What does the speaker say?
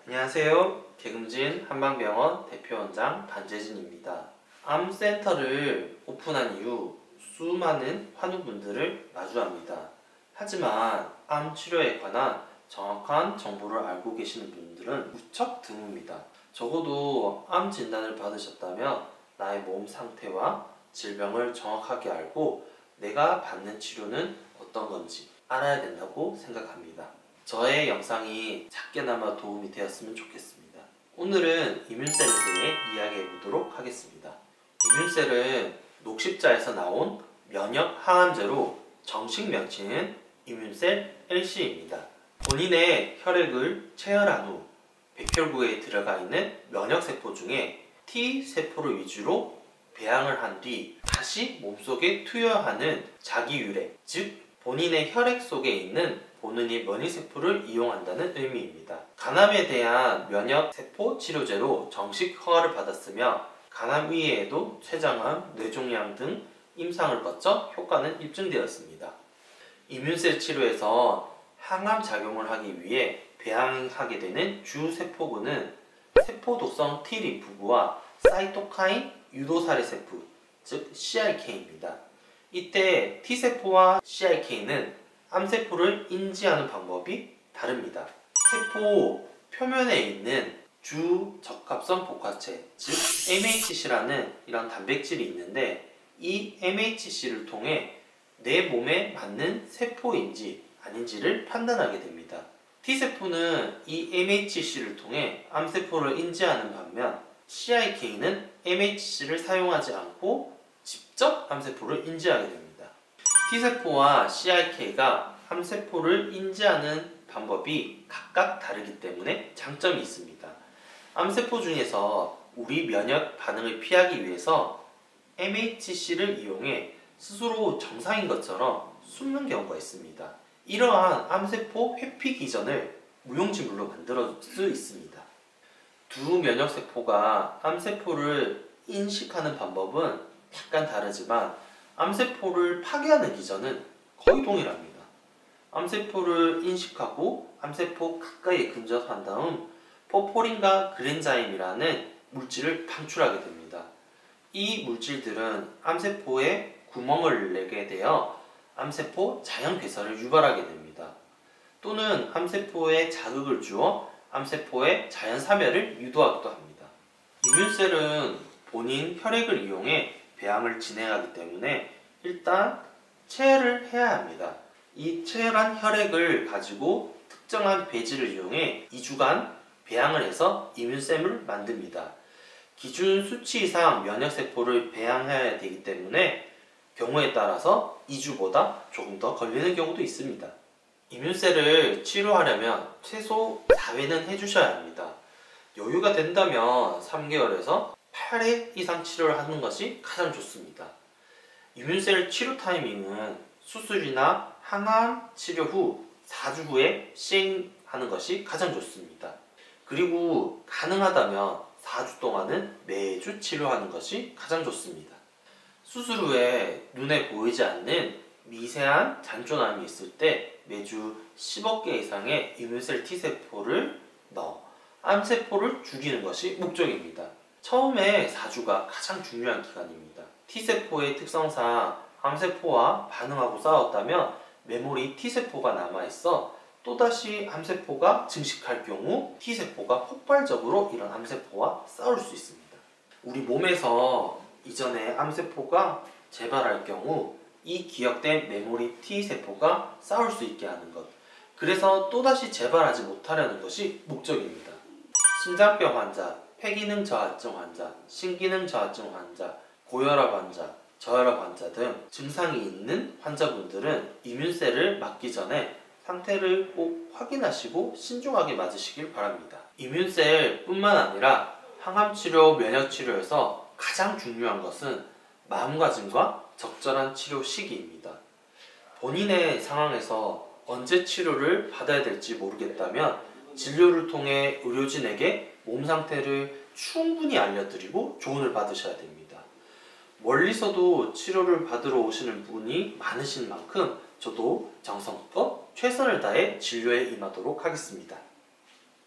안녕하세요. 개금진 한방병원 대표원장 반재진입니다. 암센터를 오픈한 이후 수많은 환우분들을 마주합니다. 하지만 암 치료에 관한 정확한 정보를 알고 계시는 분들은 무척 드뭅니다. 적어도 암 진단을 받으셨다면 나의 몸 상태와 질병을 정확하게 알고 내가 받는 치료는 어떤 건지 알아야 된다고 생각합니다. 저의 영상이 작게나마 도움이 되었으면 좋겠습니다. 오늘은 이뮨셀에 대해 이야기해 보도록 하겠습니다. 이뮨셀은 녹십자에서 나온 면역 항암제로 정식 명칭은 이뮨셀 LC입니다. 본인의 혈액을 체열한 후 백혈구에 들어가 있는 면역세포 중에 T세포를 위주로 배양을 한 뒤 다시 몸속에 투여하는 자기유래, 즉 본인의 혈액 속에 있는 본인의 면역세포를 이용한다는 의미입니다. 간암에 대한 면역세포 치료제로 정식 허가를 받았으며 간암 이외에도 췌장암, 뇌종양 등 임상을 거쳐 효과는 입증되었습니다. 이뮨셀 치료에서 항암 작용을 하기 위해 배양하게 되는 주세포군은 세포독성 T림프구와 사이토카인 유도살해세포, 즉 CIK입니다. 이때 T세포와 CIK는 암세포를 인지하는 방법이 다릅니다. 세포 표면에 있는 주적합성 복합체, 즉 MHC라는 이런 단백질이 있는데 이 MHC를 통해 내 몸에 맞는 세포인지 아닌지를 판단하게 됩니다. T세포는 이 MHC를 통해 암세포를 인지하는 반면 CIK는 MHC를 사용하지 않고 직접 암세포를 인지하게 됩니다. T세포와 CIK가 암세포를 인지하는 방법이 각각 다르기 때문에 장점이 있습니다. 암세포 중에서 우리 면역 반응을 피하기 위해서 MHC를 이용해 스스로 정상인 것처럼 숨는 경우가 있습니다. 이러한 암세포 회피 기전을 무용지물로 만들 수 있습니다. 두 면역세포가 암세포를 인식하는 방법은 약간 다르지만 암세포를 파괴하는 기전은 거의 동일합니다. 암세포를 인식하고 암세포 가까이에 근접한 다음 포포린과 그랜자임이라는 물질을 방출하게 됩니다. 이 물질들은 암세포에 구멍을 내게 되어 암세포 자연괴사를 유발하게 됩니다. 또는 암세포에 자극을 주어 암세포의 자연사멸을 유도하기도 합니다. 이뮨셀은 본인 혈액을 이용해 배양을 진행하기 때문에 일단 체열을 해야 합니다. 이 체열한 혈액을 가지고 특정한 배지를 이용해 2주간 배양을 해서 이뮨셀을 만듭니다. 기준 수치 이상 면역세포를 배양해야 되기 때문에 경우에 따라서 2주보다 조금 더 걸리는 경우도 있습니다. 이뮨셀을 치료하려면 최소 4회는 해주셔야 합니다. 여유가 된다면 3개월에서 8회 이상 치료를 하는 것이 가장 좋습니다. 이뮨셀 치료 타이밍은 수술이나 항암 치료 후 4주 후에 시행하는 것이 가장 좋습니다. 그리고 가능하다면 4주 동안은 매주 치료하는 것이 가장 좋습니다. 수술 후에 눈에 보이지 않는 미세한 잔존암이 있을 때 매주 10억 개 이상의 이뮨셀 T세포를 넣어 암세포를 죽이는 것이 목적입니다. 처음에 4주가 가장 중요한 기간입니다. T세포의 특성상 암세포와 반응하고 싸웠다면 메모리 T세포가 남아있어 또다시 암세포가 증식할 경우 T세포가 폭발적으로 이런 암세포와 싸울 수 있습니다. 우리 몸에서 이전에 암세포가 재발할 경우 이 기억된 메모리 T세포가 싸울 수 있게 하는 것, 그래서 또다시 재발하지 못하려는 것이 목적입니다. 심장병 환자, 폐기능 저하증 환자, 신기능 저하증 환자, 고혈압 환자, 저혈압 환자 등 증상이 있는 환자분들은 이뮨셀을 맞기 전에 상태를 꼭 확인하시고 신중하게 맞으시길 바랍니다. 이뮨셀 뿐만 아니라 항암치료, 면역치료에서 가장 중요한 것은 마음가짐과 적절한 치료 시기입니다. 본인의 상황에서 언제 치료를 받아야 될지 모르겠다면 진료를 통해 의료진에게 몸 상태를 충분히 알려드리고 조언을 받으셔야 됩니다. 멀리서도 치료를 받으러 오시는 분이 많으신 만큼 저도 정성껏 최선을 다해 진료에 임하도록 하겠습니다.